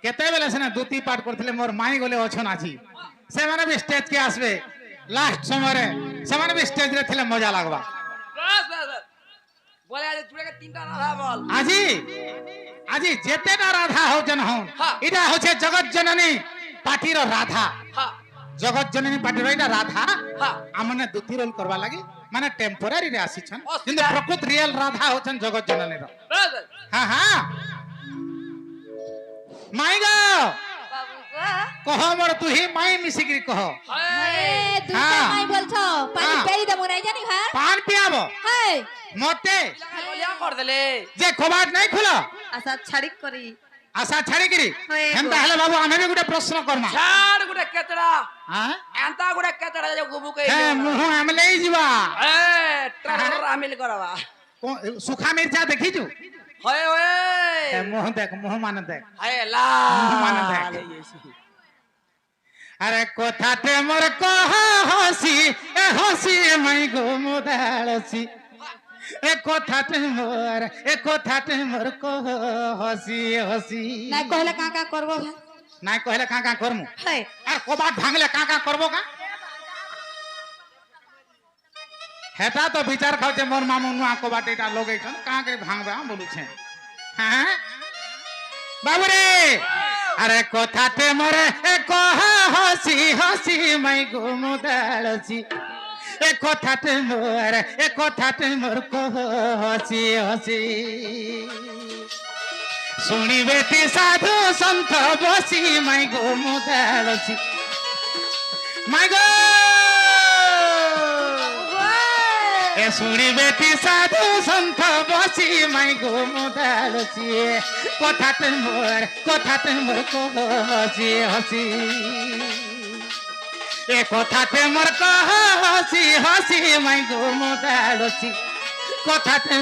কেতেবেলে সেনা দুতি পাঠ করলে মোর মাই গলে অছন আছি সেমানে বি স্টেজ কে আসবে লাস্ট সময়ে সেমানে বি স্টেজ রে থিলে মজা লাগবা বাস বাস বাস। বলে আজ চুড়াকে তিনটা রাধা বল। আজি আজি যেতেটা রাধা হউছেন হন হ্যাঁ। এটা হচ্ছে জগৎ জননী পাটির রাধা হ্যাঁ জগৎ জননী পাটির এটা রাধা হ্যাঁ। আমনে দুতি রোল করবা লাগি মানে টেম্পোরারি রে আসিছন অস্তিত্ব। কিন্তু প্রকৃত রিয়েল রাধা হচ্ছেন জগৎ জননীর বাস বাস। হ্যাঁ হ্যাঁ মাই গো বাবু কহ মোর তুহি মাই মিশিকি কহ হায়। দুটা হ্যাঁ। মাই বলছো পানি হ্যাঁ। পেরি দেবো নাই জানি হ্যাঁ পান পিয়াব হাই মতে বলিয়া কর দেলে। যে কবাট নাই খুল আশা ছাড়ি করি আশা ছাড়িকিরি হয়ে গো। হেন্তা হেলে বাবু আমি গোটে প্রশ্ন করমা ছাড় গুড়ে কেতড়া। হ্যাঁ এন্তা গুড়ে কেতড়া যে গুবুকে। হ্যাঁ মুহ আমলেই ଯିବା এ ট্রাভেলর আমিল করবা। সুখা মির্চা দেখিছু হয় এ হয়। মুহ দেখ মুহ মানে দেখ হায় মানে দেখ। লাল হইছে। আরে কথাতে মোর কহ হসি এ হসি মাই গো মুদালসি এ কথাতে মোর কহ হসি হসি না কইলে কাকা করবো ভাই নাই কহলে কা কা করমু হাই আর কবাট ভাঙলে কা কা করবো কা হেটা তো বিচার খাওছে মোর মামু নুয়া কবাট এটা লগাইছন কা করে ভাঙবা বলুছে হ্যাঁ বাবুরে আরে কথাতে মোরে এ কহ হসি হসি মাই গো মুদালসি এ কথাতে মোর কহ হসি হসি শুনিবে তি সাধু সন্ত বসি মাই গো মুদালসি মাই গো এ শুনিবে তি সাধু সন্ত বসি মাই গো মুদালসি কথাতে মোর কহ হসি হসি এ কথাতে মোর কহ হসি হসি মাই গো মুদালসি কথাতে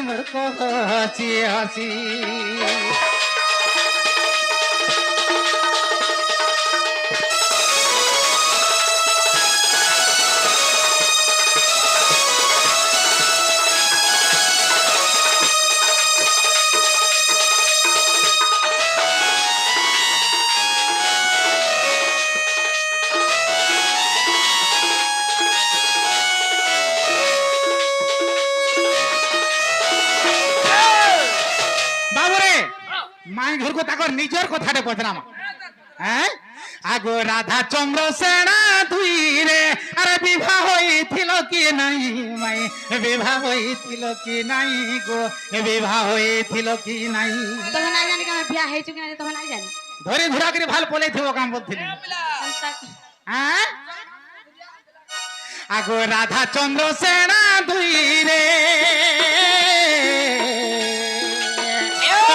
মোর কহ হসি হসি বাবুরে মাই ঘরকু তাকর নিজের কথাটা পচরাম হ্যাঁ আগো রাধা চন্দ্র সেনা দুই রে আরে বিবাহ হইছিল কি নাই মাই বিবাহ হইছিল কি নাই গো বিবাহ হইছিল কি নাই তখন নাই জানি কেমন বিয়া হয়েছে কিনা তখন নাই জানি ধরে ঘুরা করে ভাল পলে থিব কাম বলছিলি হ্যাঁ আগো রাধা চন্দ্র সেনা দুই রে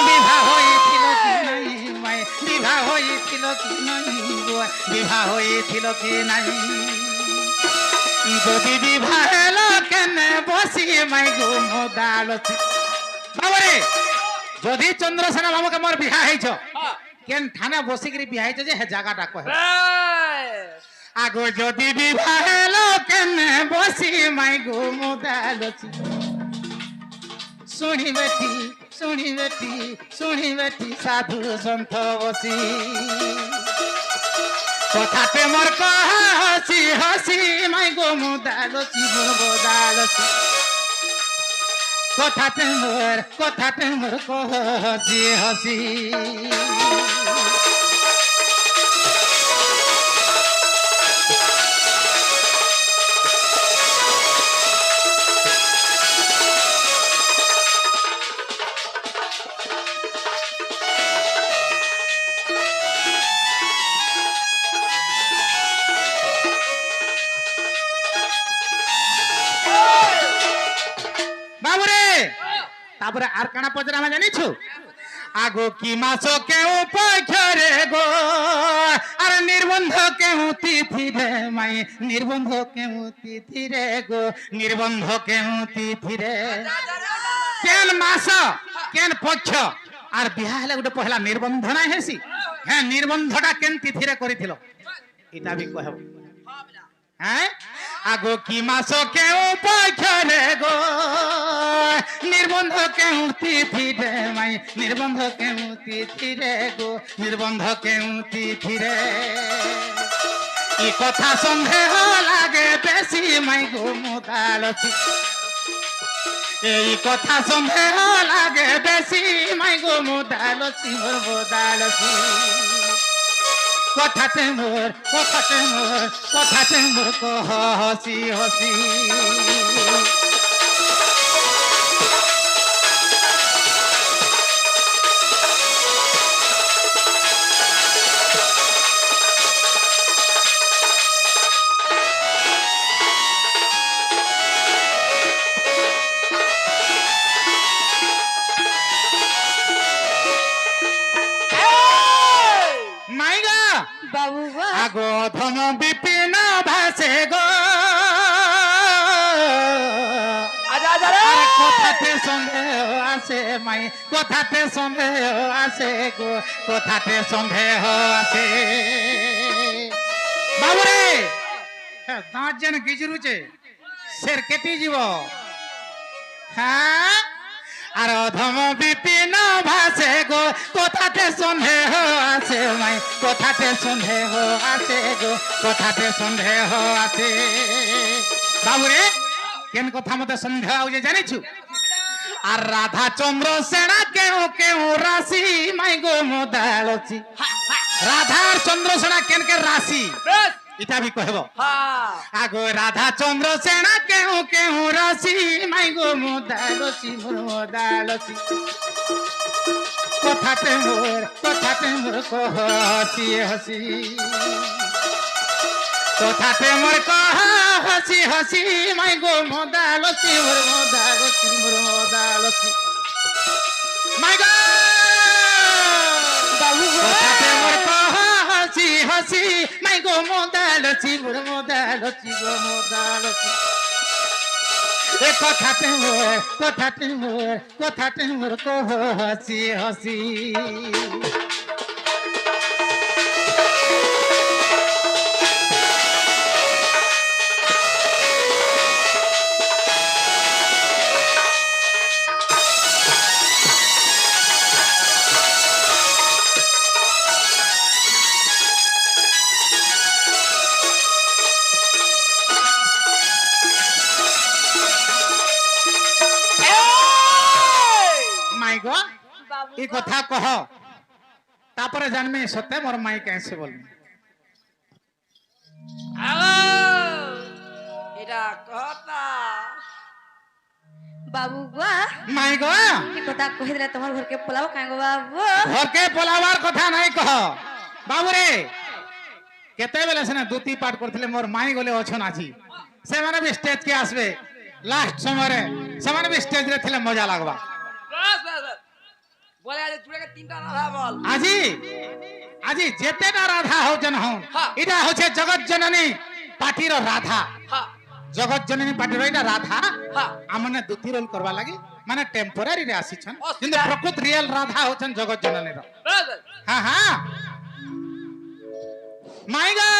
বিবাহ হইছিল কি নাই মাই বিবাহ হইছিল কি নাই গো বিবাহ হইছিল কি নাই যদি বিবাহ হলো কেনে বসি মাই গো মুদালসি বাবরে যদি চন্দ্রসেনা বাবুকে মোর বিহা হইছ কেন থানা বসিকি বিহা হইছ যে হে জায়গাটা কহে আগো যদি বিবাহ হলো কেনে বসি মাই গো মুদালসি শুনিবেটি সাধু সন্ত বসি কথাতে মোর কহ হসি হসি মাই গো মুদালসি মুদালসি কথাতে মোর কহ হসি হসি বাবুরে তারপরে আর কানা পচরা আমি জানিছু আগো কি মাস কেউ পক্ষরে গো আর নির্বন্ধ কেউ তিথি রে মাই নির্বন্ধ কেউ তিথি রে গো নির্বন্ধ কেউ তিথি রে কেন মাস কেন পক্ষ আর বিহা হলে গোটে পহলা নির্বন্ধ নাই হেসি হ্যাঁ নির্বন্ধটা কেন তিথিরে করিছিল এটা বি কহব হ্যাঁ আগো কি মাস কেউ পক্ষরে গো নির্বন্ধ কেউ তিথিরে মাই নির্বন্ধ কেউ তিথিরে গো নির্বন্ধ কেউ তিথিরে ই কথা সন্দেহ লাগে বেশি মাই গো মুদালছি এই কথা সন্দেহ লাগে বেশি মাই গো মুদালছি মোর মুদালছি কথাতে মোর হসি হসি মাইগা বাবু গো আগো ধম বিপিন ভাসে গো আজা আজা রে আরে কথাতে সন্দেহ আছে মাই কথাতে সন্দেহ আছে গো কথাতে সন্দেহ আছে বাবুরে দাঁত যেন গিজরুছে সের কেটে যাব হ্যাঁ আর অধম বিপিন ভাসে গো কথাতে সন্দেহ আছে মাই কথাতে সন্দেহ আছে গো কথাতে সন্দেহ আছে বাবুরে কেন কথা মতে সন্দেহ আউছে জানিছু আর রাধা চন্দ্র সেনা কেউ কেউ রাশি মাই গো মোদালছি রাধা আর চন্দ্র সেনা কেন কে রাশি বেশ এটা বি কহব হ্যাঁ আগো রাধা চন্দ্র সেনা কেউ কেউ রাশি মাই গো মোদালছি মোর মোদালছি কথাতে মোর হসি হসি কথাতে মোর হসি হসি মাই গো মোদালছি মোর মোদালছি মাই গো বাবু গো কথাতে মোর হসি হসি মাই গো মোদালছি মোর মোদালছি গো মোদালছি এ কথাতে মোর হসি হসি মাই গো বাবু এই কথা কহ তারপরে জানবি সত্যি মোর মাই কেসে বলবি হ্যালো এটা কথা বাবু গো মাই গো কি কথা কহি দিলে তোমার ঘরকে পোলাও কাই গো বাবু ঘরকে পলাবার কথা নাই কহ বাবুরে কেতেবেলে সেনা দুতি পাঠ করଥିଲେ মোর মাই গলে অছন আছি সেমানে বি স্টেজ কে আসবে লাস্ট সময়ে সেমানে বি স্টেজ রে থিলে মজা লাগবা বেশ বেশ বেশ। বলে আজ জুড়ে তিনটা রাধা বল আজি আজি যেতেটা রাধা হউছেন হন হ্যাঁ। এটা হচ্ছে জগৎ জননী পাটির রাধা হ্যাঁ জগৎ জননী পাটির এটা রাধা হ্যাঁ আমনে দুতি রোল করবা লাগি মানে টেম্পোরারি রে আসিছন অস্কার। কিন্তু প্রকৃত রিয়েল রাধা হচ্ছেন জগৎ জননীর বেশ বেশ। হ্যাঁ হ্যাঁ মাই গো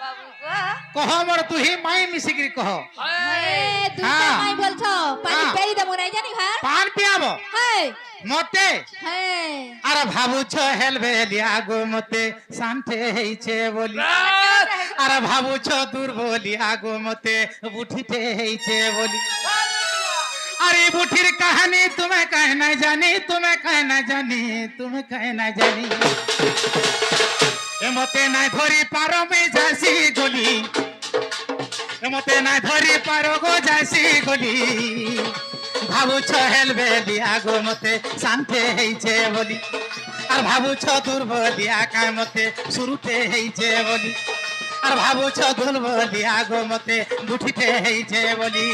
বাবু গো কহ মোর তুহি মাই মিশিকি কহ হ্যাঁ। দুইটা হ্যাঁ। মাই বলছো পানি হ্যাঁ। পেরি দেবো নাই জানি ঘর পান পিয়াব হ্যাঁ মতে হ্যাঁ আর ভাবুছ হেলবে লিয়াগো মতে শান্তে হেইছে বলি বেশ। আর ভাবুছ দুর্বলিয়া গো মতে বুঠিতে হেইছে বলি আরে বুঠির কাহানি তুমি কহ না জানি তুমি কহ না জানি তুমি কহ না জানি এ মতে নাই ধরি পারো মে যাসি গলি এ মতে নাই ধরি পারো গো যাসি গলি ভাবুছ হেলবে লিয়া গো মতে শান্তে হেইছে বলি আর ভাবুছ দুর্বলিয়া কায় মতে শুরুতে হেইছে বলি আর ভাবুছ দুর্বলিয়া গো মতে বুঠিতে হেইছে বলি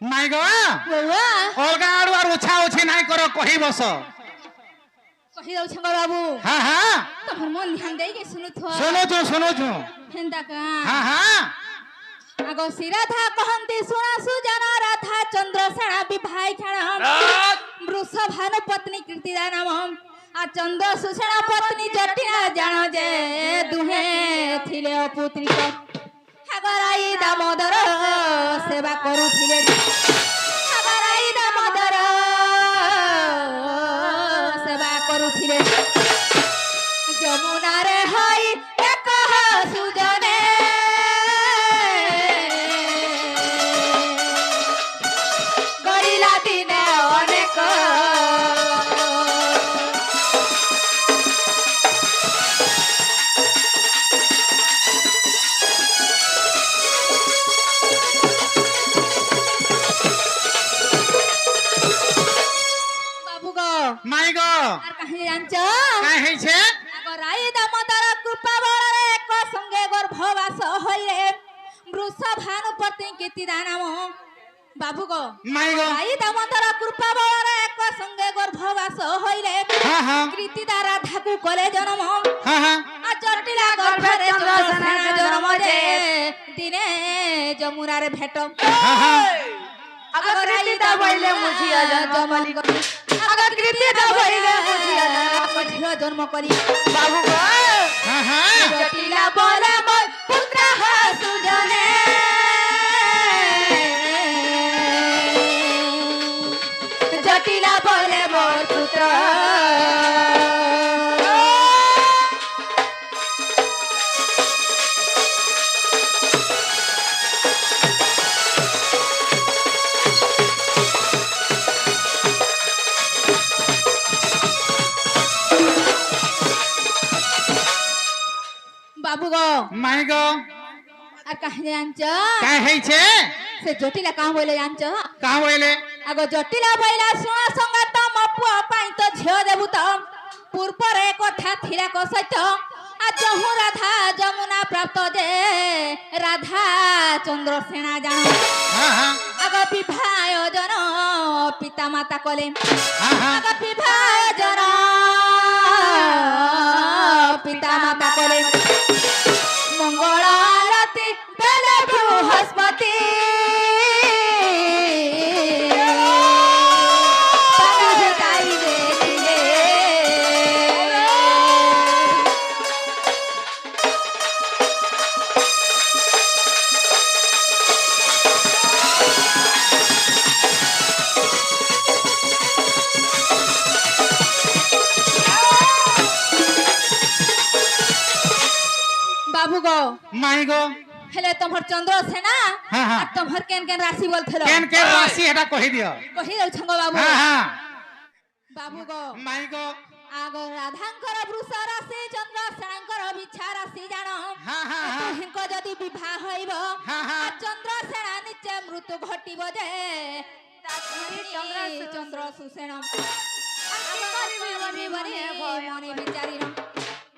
নাই গো বাবা অলগা আড়ু আর উছা উছি নাই কর কহি বস कहि दउ छंग बाबू हाँ हाँ तोहर मन ध्यान दे के सुनो छो हेंदा का हाँ हाँ आगो सिराधा कहंती सुना सुजन राधा चंद्र सेना विभाई खेण वृष भानु पत्नी कीर्तिदा नाम आ चंद्र सुसेना पत्नी जटिना जान जे दुहे थिले पुत्रिक हागराई दामोदर सेवा करूथिले हागराई दामोदर सेवा करूथिले যমুনা রে হই এক সুজনে গড়িলা দিনে অনেক বাবু গো মাই গো আর কাহিনী জানছ কাই হইছে রাই দামোদর কৃপা বଳରେ ଏକ ସଙ୍ଗେ ଗର୍ଭବାସ ହଇରେ ବୃଷ ଭାନୁପତି କୀର୍ତ୍ତିଦା ନାମ ବାବୁ ଗো মাই গো ରାଇ ଦାମୋଦର କୃପା ବଳରେ ଏକ ସଙ୍ଗେ ଗର୍ଭବାସ ହଇରେ हाँ हाँ କୀର୍ତ୍ତିଦା ରାଧାକୁ କଲେ ଜନ୍ମ हाँ हाँ ଆ ଜଟିଲା ଗର୍ଭରେ ଚନ୍ଦ୍ରସେନା ଜନ୍ମ ଯେ ଦିନେ ଯମୁନାରେ ଭେଟ हाँ हाँ ଆଗ କୀର୍ତ୍ତିଦା ବଇଲେ ମୁଝିଆ ଜନ୍ମ କରି ଆଗ କୀର୍ତ୍ତିଦା ବଇଲେ ମୁଝିଆ ଝିଅ ଜନ୍ମ କରି ବାବୁ ଗো हाँ हाँ জটিলা বলে মোর পুত্র সুজনে জটিলা বলে মোর পুত্র বাবু গো মাই গো আর কাহিনী জানছ কাই হইছে সে জটিলা কাম বলে জানছ কাহ বইলে আগ জটিলা বইলা শুণ সঙ্গাত মো পুଅ ପାଇଁ ତ ଝିଅ ଦେବୁ ତ ପୂର୍ବରେ କଥା ଥିଲା କ ସତ୍ୟ ଆଜ ମୁଁ ରାଧା ଯମୁନା ପ୍ରାପ୍ତ ଯେ ରାଧା ଚନ୍ଦ୍ରସେନା ଜାଣ हाँ हाँ ଆଗ ବିବାହ ଆୟୋଜନ ପିତା ମାତା କଲେ हाँ हाँ ଆଗ ବିବାହ ଆୟୋଜନ ପିତା ମାତା କଲେ ମଙ୍ଗଳ ଆଳତି ବେଲେ ବୃହସ୍ପତି बाबू गो माई गो हेले तमहर चंद्रसेना हाँ, हाँ। आ तमहर केन केन राशि बोलथलो केन राशि हेटा कहि दियो कहि दउ छंग बाबू हाँ हाँ बाबू गो माई गो आगो राधांकर वृष राशि चंद्रसेनांकर बिछा राशि जानो हाँ हाँ हाँ हिंको जदि विवाह होइबो हाँ, हाँ। चंद्रसेना निचे मृत्यु घटिबो जे चंद्र सुसेन मने बिचारिनो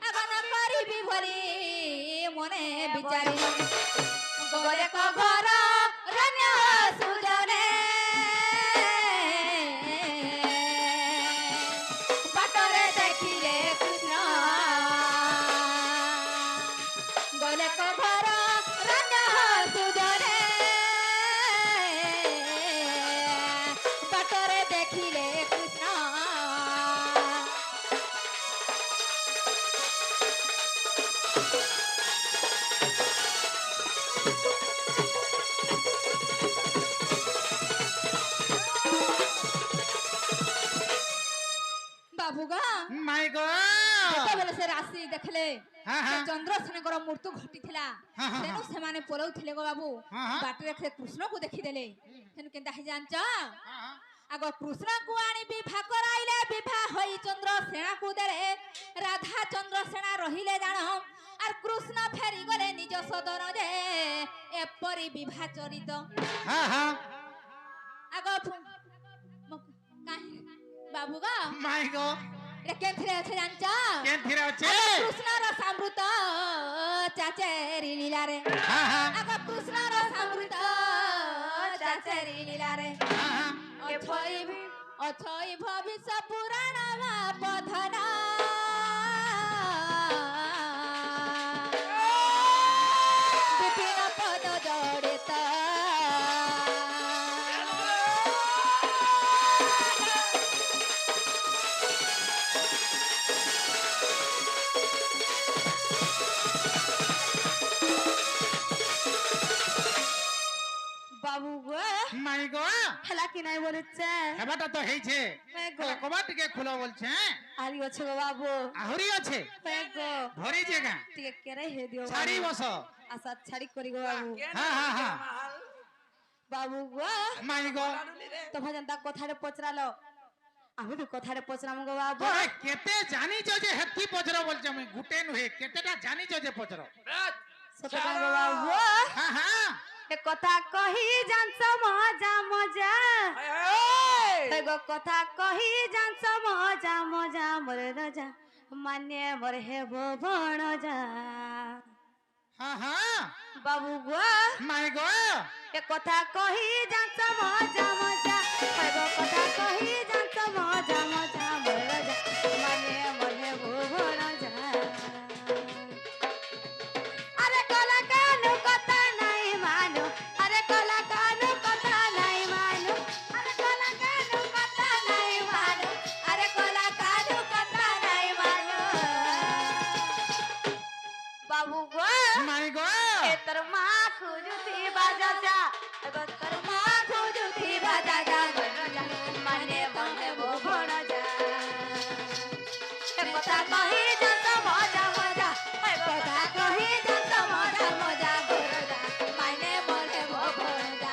आगन करिबि भरी मने बिचारिनो गोरे को घर रण्य सुजने बाटरे देखिले कृष्ण गोरे को घर रण्य सुजने बाटरे देखिले कृष्ण बाबूगा माई गो ଯେତେବେଳେ ସେ ରାଶି ଦେଖିଲେ ହଁ, ହଁ। ଚନ୍ଦ୍ରସେନଙ୍କର ମୃତ୍ୟୁ ଘଟିଥିଲା ହଁ, ହଁ, ତେଣୁ ସେମାନେ ପଳଉଥିଲେ ଗୋ ବାବୁ ହଁ, ହଁ। ବାଟରେ ସେ କୃଷ୍ଣକୁ ଦେଖିଦେଲେ ତେଣୁ କେନ୍ତା ହେଇ ଜାଣିଛ हाँ ଆଗ କୃଷ୍ଣକୁ ଆଣି ବିବାହ କରାଇଲେ ବିବାହ ହୋଇ ଚନ୍ଦ୍ରସେନାକୁ ଦେଲେ ରାଧା ଚନ୍ଦ୍ରସେନା ରହିଲେ ଜାଣ আর কৃষ্ণ ফেরি গলে নিজ সদনে এপরি বিবাহ চরিত हाँ हाँ আগ বাবু গো माई गो এটা কেনথিরে আছে জানছ केन थिरे अच्छे কৃষ্ণর সমৃত চাচেরি লীলারে हाँ हाँ আগ কৃষ্ণর সমৃত চাচেরি লীলারে हाँ हाँ ଅଛଇ ଭବିଷ୍ୟ ପୁରାଣ ପଧନା ବିଭିନ୍ନ ପଦ ଜଡ଼ିତ বাবু গো মাই গো হেলা কি নাই বলেছে হেবাটা তো হেইছে গো কবা টিকে খুলো বলছে আরি আছে গো বাবু আহুরি আছে গো ধরি জায়গা টিকে কেরে হে দিও ছাড়ি বস আশা ছাড়ি করি গো বাবু হ্যাঁ হ্যাঁ হ্যাঁ বাবু গো মাই গো তোমরা যেনতা কথারে পচরালো আমি বি কথারে পচরাম গো বাবু তবে কেতে জানিছ যে হেতি পচর বলছে আমি গুটে নুহে কেতেটা জানিছ যে পচর সত গো বাবু হ্যাঁ হ্যাঁ এ কথা কহি জানছ মজা মজা এ গো কথা কহি জানছ মজা মজা মোরে রাজা মানে মোরে হে ভবন যা হ্যাঁ হ্যাঁ বাবু গো মাই গো এ কথা কহি জানছ মজা মজা এ গো কথা কহি জানছ মজা মজা মোরে রাজা মানে মোরে ভবন যা আরে কলা কানু কথা নাই মানো আরে কলা কানু কথা নাই মানো আরে কলা কানু কথা নাই মানো আরে কলা কানু কথা নাই মানো বাবু গো মাই গো এ তোর মা খুজুতি বাজা যা এগো তোর মা খুজুতি বাজা যা মানে বনে ভবন যা এ কথা কহি যত মজা মজা এ কথা কহি যত মজা মজা গোরজা মানে বনে ভবন যা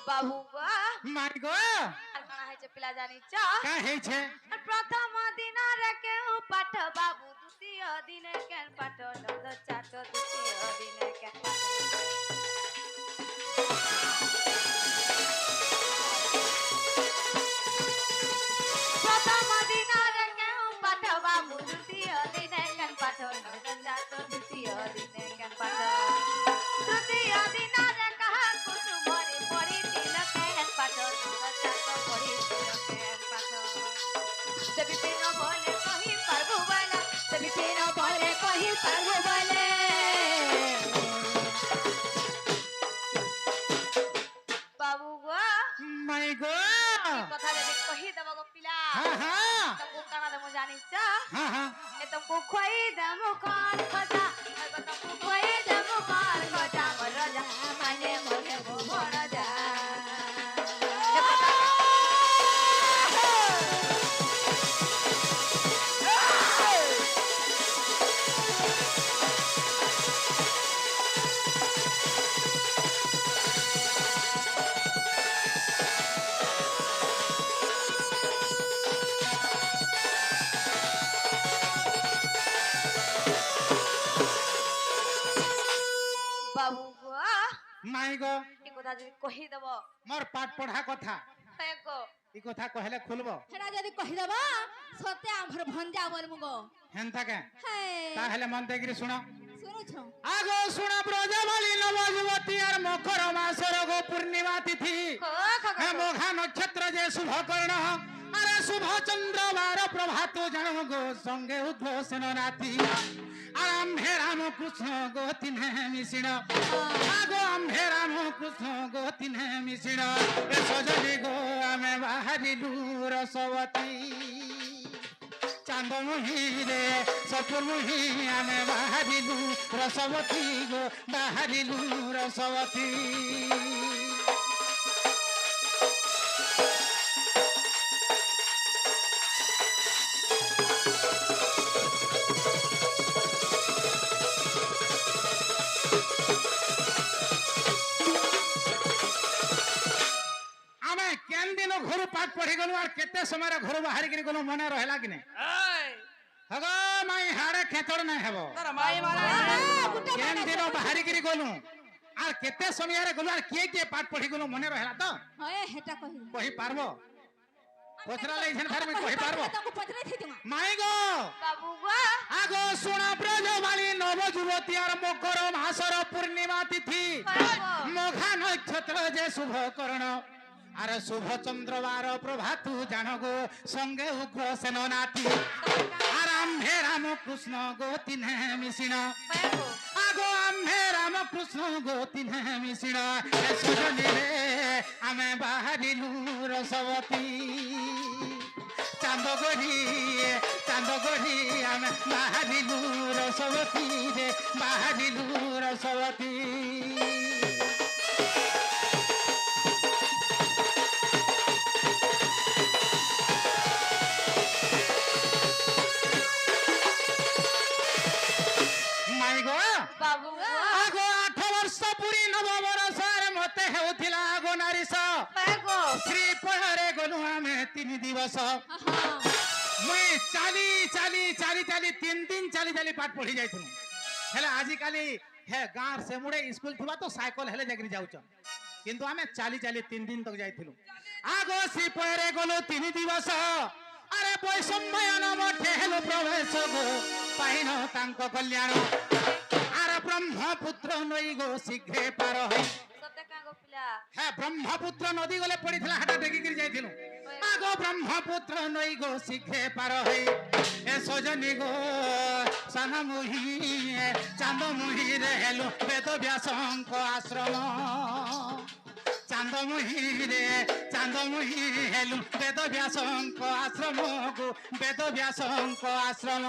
বাবু গো মাই গো আর কোন হইছে পিলা জানিছ কা হেইছে প্রথম দিনরে কেউ পাঠ বাবু দ্বিতীয় দিনে কেন পাঠ নদ চাট দ্বিতীয় দিনে কেন পাঠ প্রথম দিনরে কেউ পাঠ বাবু দ্বিতীয় দিনে কেন পাঠ নদ চাট দ্বিতীয় দিনে কেন পাঠ তৃতীয় দিনরে কাহা কুসুমরে পড়িছিল কেন পাঠ নদ চাট পড়িছিল কেন পাঠ সবি পিন বলে কহি পারবো বলে সবি পিন বলে কহি পারবো বলে বাবু গো মাই গো কথা যদি কহি দেব গো পিলা হ্যাঁ হ্যাঁ তমকু কানা দেমু জানিছ হ্যাঁ হ্যাঁ এ তমকু খই দেমু কান খটা এ তমকু খই দেমু কান খটা মোর রাজা মানে মোরে ভবন রাজা এ কথা বাবু গো মাই গো এই কথা যদি কহি দেব মোর পাঠ পঢ়া কথা হে গো এই কথা কহলে খুলব সেটা যদি কহি দেব সতে আমার ভঞ্জা বলমু গো হেন থাকে হে তাহলে মন দেগিরি শুনো শুনুছ আগো শুণ ব্রজবলী নবযুবতী আর মকর মাসর গো পূর্ণিমা তিথি হ্যাঁ মোঘা নক্ষত্র যে শুভ কর্ণ আরে শুভ চন্দ্রবার প্রভাত জানো গো সঙ্গে উদ্ঘোষণ রাতি আর আম্ভে রাম কৃষ্ণ গো তিনে মিশিণ আগো আম্ভে রাম কৃষ্ণ গো তিনে মিশিণ এ সজলি গো আমি বাহারিলু রসবতী চাঁদ মুহিরে সপুর মুহি আমি বাহারিলু রসবতী গো বাহারিলু রসবতী ଆମେ କେନ୍ ଦିନ ଘରୁ ପାଠ ପଢି ଗଲୁ আর କେତେ ସମୟରେ ଘରୁ ବାହାରିକିରି ଗଲୁ ମନେ ରହିଲା କି ନାଇଁ এই ହଗ ମାଇ ହାଡେ ଖେଚड़ না ହେବ তার মাই মানে গুটে কেন দিন বাহারি গিরি গলু আর কেতে সময় গলু আর কিয়ে পাঠ পড়ি গলু মনে রহলা তো হয়ে হেটা কহি কহি পারবো পচরা লাইছেন ফের আমি কহি পারবো তাকে পছরে থি দিমা মাই গো বাবু গো আগো শুনা ব্রজবালী নব যুবতী আর মকর মাসর পূর্ণিমা তিথি মঘা নক্ষত্র যে শুভ করণ আর শুভ চন্দ্রবার প্রভাতু জান গো সঙ্গে উগ্র সেন নাতি আর আম্ভে রাম কৃষ্ণ গো তিনে মিশিণ আগো আম্ভে রাম কৃষ্ণ গো তিনে মিশিণ সজনীরে আমি বাহারিলু রসবতী চাঁদ গড়ি আমি বাহারিলু রসবতী রে বাহারিলু রসবতী মাই গো বাবু গো আগো 8 ବର୍ଷ ପୁରୀ ନବ ବରଷରେ ମତେ ହେଉଥିଲା আগো ନାରିଶ গো ଶ୍ରୀ ପୟରେ ଗଲୁ ଆମେ 3 ଦିବସ ମୁଇଁ ଚାଲି ଚାଲି 3 ଦିନ ଚାଲି ପାଠ ପଢି ଯାଇଥିଲୁ ହେଲେ ଆଜିକାଲି ହେ ଗାଁର ସେ ମୁଡେ ସ୍କୁଲ ଥିବା ତ ସାଇକେଲ ହେଲେ ଯାଇକିରି ଯାଉଛ କିନ୍ତୁ ଆମେ ଚାଲି 3 ଦିନ ତକ ଯାଇଥିଲୁ আগো ଶ୍ରୀ ପୟରେ ଗଲୁ 3 ଦିବସ আরে বৈষম্যয়ন মঠে হেলু প্রবেশ গো পাইন তাঙ্ক কল্যাণ আর ব্রহ্মপুত্র নই গো শীঘ্রে পার হই সতে কা গো পিলা হ্যাঁ ব্রহ্মপুত্র নদী গলে পড়িଥିଲା হাটা ডেকিকিরি যাইছিলু আগো ব্রহ্মপুত্র নই গো শীঘ্রে পার হই এ সজনী গো সানমুহি চান্দমুহি রে হেলু বেদ ব্যাসঙ্ক আশ্রম চান্দমুহি হেলু বেদ ব্যাসঙ্ক আশ্রম গো বেদ ব্যাসঙ্ক আশ্রম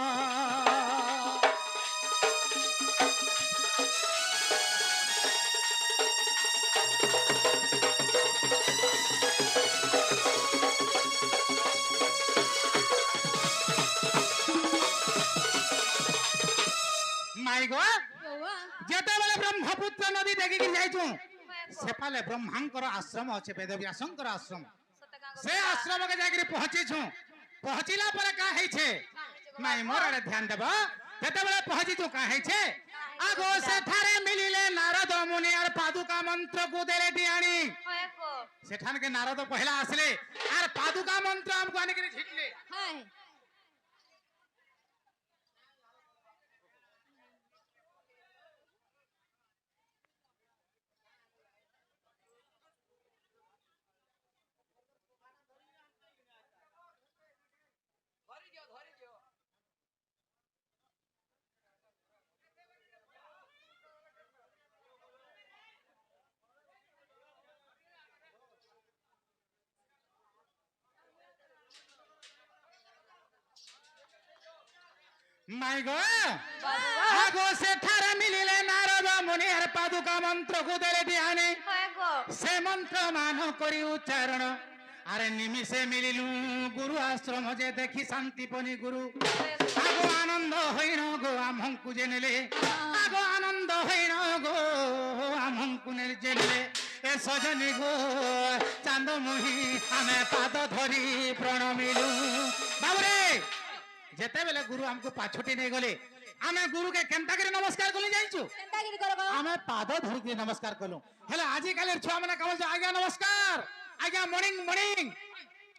মাই গো যেতেবেলে ব্রহ্মপুত্র নদী দেখিকি যাইছু সেফালে ব্রহ্মাঙ্কর আশ্রম আছে বেদব্যাসঙ্কর আশ্রম সতে কা গো সে আশ্রমকে যাইকি পৌঁছিছু পৌঁছিলা পরে কা হইছে মাই মোর আড়ে ধ্যান দেব যেতেবেলে পৌঁছিছু কা হইছে আগো সেঠারে মিলিলে নারদ মুনি আর পাদুকা মন্ত্র কু দেলে দিয়ানি গো সেঠানকে নারদ পহলা আসলে আর পাদুকা মন্ত্র আমকু আনিকি ঝিটলে হাই ধরি দিও মাই গো বাবু আগো সেঠারে মিলিলে নারদ মুনি আর পাদুকা মন্ত্র কু দেলে দিয়ানি গো সে মন্ত্র মান করি উচ্চারণ আরে নিমিষে মিলিলু গুরু আশ্রম যে দেখি শান্তিপনি গুরু আগো আনন্দ হইন গো আমহংকু যে নেলে আগো আনন্দ হইন গো আমহংকু যে নেলে এ সজনী গো চান্দমুহি আমি পাদ ধরি প্রণমিলু বাবুরে যেতেবেলে গুরু আমকু পাছুটি নেই গলে আমি গুরুকে কেন্তা করে নমস্কার কলি যাইছু কেনটা গিরি করব আমি পাদ ধরিকি নমস্কার কলু হেলে আজি কালের ছুয়া মানে কবল আজ্ঞা নমস্কার আজ্ঞা মর্নিং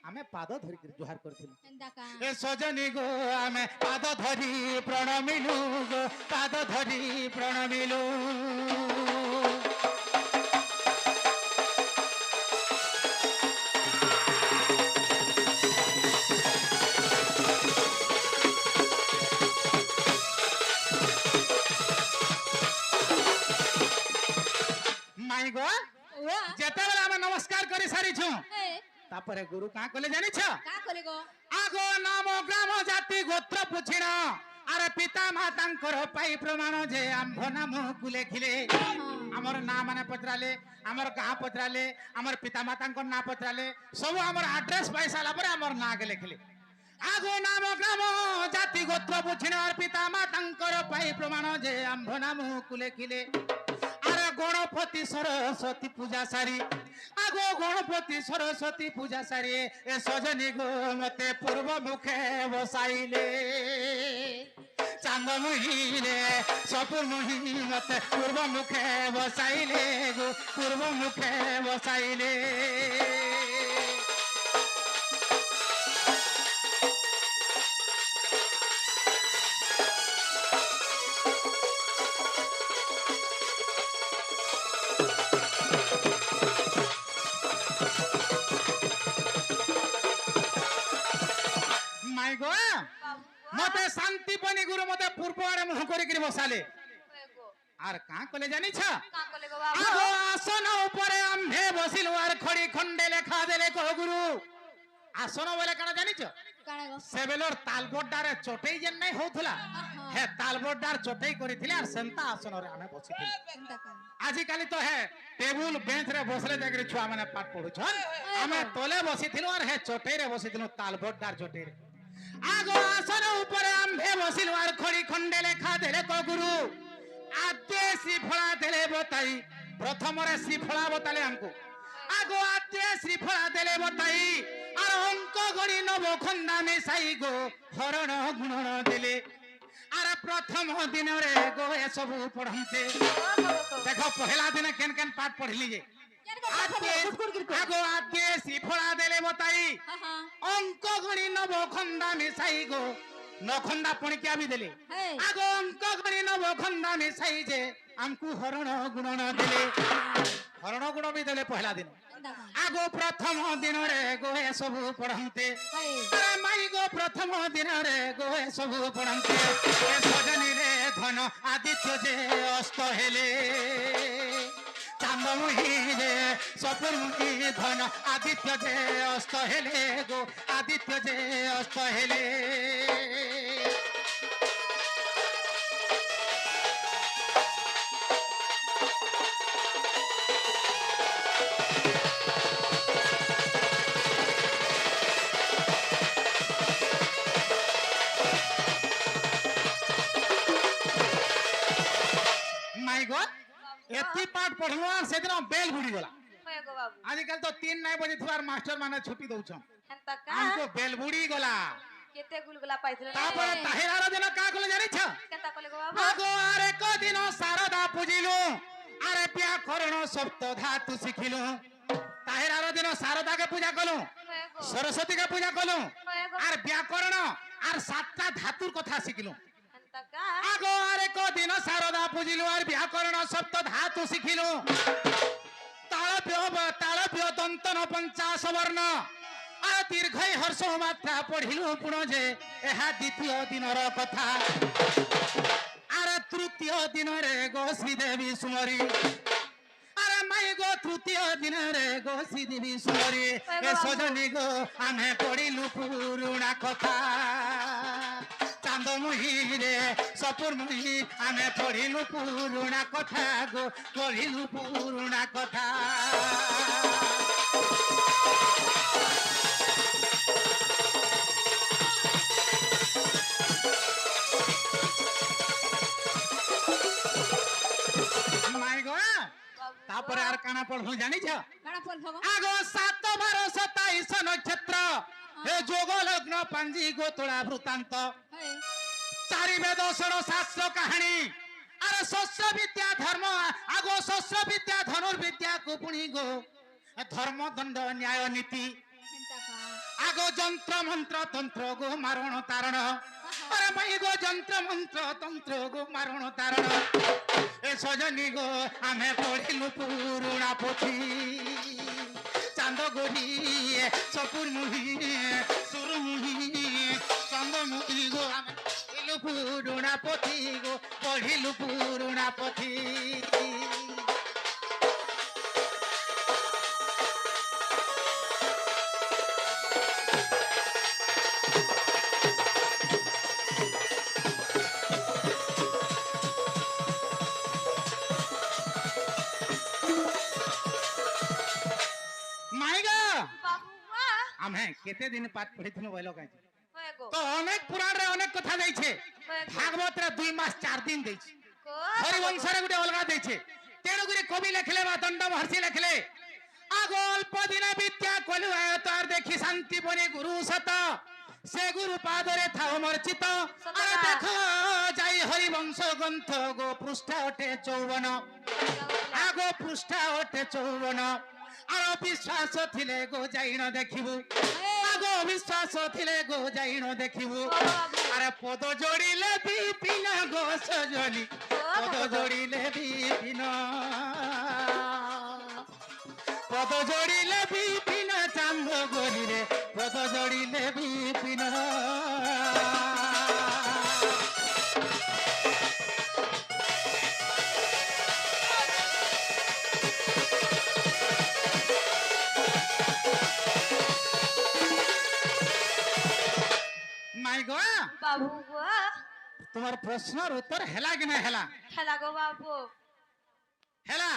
আমি পাদ ধরিকি জুহার করছিলু কেনটা কা এ সজনী গো আমি পাদ ধরি প্রণমিলু গো পাদ ধরি প্রণমিলু মাই গো ওয়া যেতেবেলে আমি নমস্কার করে সারিছু এ তারপরে গুরু কা কলে জানিছ কা কলি গো আগো নাম গ্রাম জাতি গোত্র পুছিণ আরে পিতা মাতাঙ্কর পাই প্রমাণ যে আম্ভ নাম লেখিলে আমার না মানে পচরালে আমার গাঁ পচরালে আমার পিতা মাতাঙ্কর না পচরালে সব আমার আড্রেস পাই সারা পরে আমার না কে লেখিলে আগো নাম গ্রাম জাতি গোত্র পুছিণ আর পিতা মাতাঙ্কর পাই প্রমাণ যে আম্ভ নাম লেখিলে আরে গণপতি সরস্বতী পূজা সারি আগো গণপতি সরস্বতী পূজা সারি এ সজনী গো মতে পূর্ব মুখে বসাইলে চান্দ মুহিরে সপুর মুহি মতে পূর্ব মুখে বসাইলে গো পূর্ব মুখে বসাইলে মাই গো মতে শান্তি বনি গুরু মতে পূর্ব আড়ে মুহ করিকি বসালে হয়ে গো আর কাঁ কলে জানিছ কাঁ কলে গো বাবু আগো আসন উপরে আম্ভে বসিলু আর খড়ি খন্ডে লেখা দেলে কহ গুরু আসন বলে কানা জানিছ কাଣା গো সেবেলর তালবড্ডারে চটেই যেন নাই হউথলা হে তালবড্ডার চটেই করিଥିଲେ আর সেন্তা আসনরে আমি বসিଥିଲି ଏନ୍ତା କାଣା আজকালি তো হে টেবুল বেঞ্চ রে বসলে দেখি ছুয়া মানে পাঠ পড়ুছন আমি তলে বসিଥିଲୁ আর হে চটেই রে বসিଥିଲୁ তালবড্ডার চটেই রে আগো আসন উপরে আম্ভে বসিলু আর খড়ি খন্ডে লেখা দেলে কহ গুরু আদ্যে শ্রীফলা দেলে বতাই প্রথমরে শ্রীফলা বতালে আমকু আগো আদ্যে শ্রীফলা দেলে বতাই আর অঙ্ক গণি নব খন্দা মিশাই গো হরণ গুণন দেলে আর প্রথম দিনরে গো এসবু পড়ন্তে দেখো পহেলা দিন কেন কেন পাঠ পড়লি যে আগো আদ্যে শ্রীফলা দেলে বতাই হা হা অঙ্ক গণি নব খন্দা মিশাই গো নখন্দা পণিকিয়া বি দেলে হে আগো অঙ্ক গণি নব খন্দা মিশাই যে আমকু হরণ গুণন দেলে হরণ গুণ বি দেলে পহেলা দিন ଏନ୍ତା କାଣା আগো প্রথম দিনরে গো এসবু পড়ন্তে ହେ আরে মাই গো প্রথম দিনরে গো এসবু পড়ন্তে এ সজনী রে ধন আদিত্য যে অস্ত হেলে চান্দ মুহি রে সপুর মুহি ধন আদিত্য যে অস্ত হেলে গো আদিত্য যে অস্ত হেলে মাই গড এতি পাঠ পড়লো আর সেদিন বেল বুড়ি গলা হয়ে গো বাবু আজকাল তো 3 নাই বজে থুয়ার মাস্টার মানে ছুটি দউছন হেন্তা আমকো কাঁ বেল বুড়ি গলা কেতে গুলগুলা পাইছিল না তারপরে তাহিরার দিন কা কলে জানিছ কেতা কলে গো বাবু আগো আর এক দিন শারদা পূজিলু আরে ব্যাকরণ সপ্ত ধাতু শিখিলু তাহিরার দিন শারদাকে পূজা কলু হয়ে গো সরস্বতীকে পূজা কলু হয়ে গো আর ব্যাকরণ আর সাতটা ধাতুর কথা শিখিলু হেন্তা কাঁ আগো আর এক দিন শারদা পূজিলু আর ব্যাকরণ সপ্ত ধাতু শিখিলু তালব্য দন্তন পঞ্চাশ বর্ণ আর দীর্ঘই হর্ষ মাত্রা পড়িলু পুণ যে এহা দ্বিতীয় দিনর কথা আর তৃতীয় দিনরে গো শ্রীদেবী সুমরি আরে মাই গো তৃতীয় দিনরে গো শ্রীদেবী সুমরি এ সজনী গো আমি পড়িলু পুরুণা কথা চান্দ মুহি রে সপুর মুহি আমি পড়িলু পুরুণা কথা গো পড়িলু পুরুণা কথা মাই গো তারপরে আর কানা পড়লু জানিছ କାଣା ପଢ଼ଲ ଗো আগো 7/12/27 নক্ষত্র হে যোগ লগ্ন পাঞ্জি গোতোড়া বৃত্তান্ত ହେ চারি বেদ ষড় শাস্ত্র কাহিনী আর শস্য বিদ্যা ধর্ম আগো শস্য বিদ্যা ধনুর্বিদ্যা কুপুণী গো ধর্ম দণ্ড ন্যায় নীতি ଏନ୍ତା କାଣା আগো যন্ত্র মন্ত্র তন্ত্র গো মারণ তারণ আরে মাই গো যন্ত্র মন্ত্র তন্ত্র গো মারণ তারণ এ সজনী গো আমি পড়িলু পুরুণা পুথি চান্দ গরি সপুর মুহি সুর মুহি চান্দ মুহি গো আমি পড়িলু পুরুণা পুথি গো পড়িলু পুরুণা পুথি মাইগা বাবু আমি কেতে দিন পাঠ পড়িছিল বইল কাজ হয়ে গো তো অনেক পুরাণ রে অনেক কথা দেইছে হয়ে গো ভাগবত রে 2 মাস 4 দিন দেইছে কো হরিবংশ রে গুটে অলগা দেইছে তেণু করে কবি লেখলে বা দণ্ড মহর্ষি লেখলে আগো অল্প দিন বিদ্যা কলু তার দেখি শান্তি বনে গুরু সত সে গুরু পাদরে থাও মর্চিত আর দেখো যাই হরিবংশ গ্রন্থ গো পৃষ্ঠা ওঠে 54 আগো পৃষ্ঠা ওঠে 54 আর বিশ্বাস থিলে গো যাইণ দেখিবু আগো বিশ্বাস থিলে গো যাইণ দেখিবু আরে পদ যোড়িলে বিপিন গো সজনি পদ যোড়িলে বিপিন পদ যোড়িলে বিপিন চান্দ গলিরে পদ যোড়িলে বিপিন মাই গো বাবু গো তোমার প্রশ্নের উত্তর হেলা কি না হেলা খেলা গো বাবু হেলা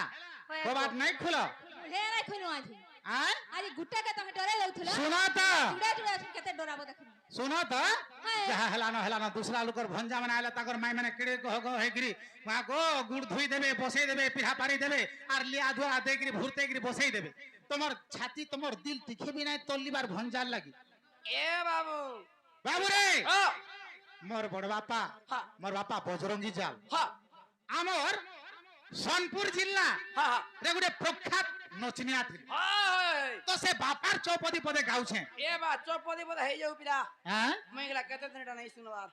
কবাট নাই খুলো হে নাই খুনু আজি আয় আজি গুটাকে তুমি ডরে যাউছিল শোনা তো চুড়া চুড়া কেতে ডরাবো দেখুন শোনো তো হ্যাঁ। যাহা হেলানো দুসরা লোকর ভঞ্জা মানে আইলে তাকর মাই মানে কিড়ে গো গো হেগরি মা গো গুড় ধুই দেবে বসাই দেবে পিঠা পারি দেবে আর লিয়া ধোয়া দেগরি ভুরতে গরি বসাই দেবে তোমার ছাতি তোমার দিল তিখেবি নাই তল্লিবার ভঞ্জার লাগি এ বাবু বাবু রে হ মোর বড় বাপা হ্যাঁ। মোর বাপা বজরঙ্গী জাল হ আমার সোনপুর জিল্লা হ রে গুটে প্রখ্যাত নচনিয়া থিলে হয় তো সে বাপার চৌপদী পদে গাউছে এ বা চপদি পদে হেই যাও পিলা হ্যাঁ মই গলা কেতে দিনটা নাই শুনবার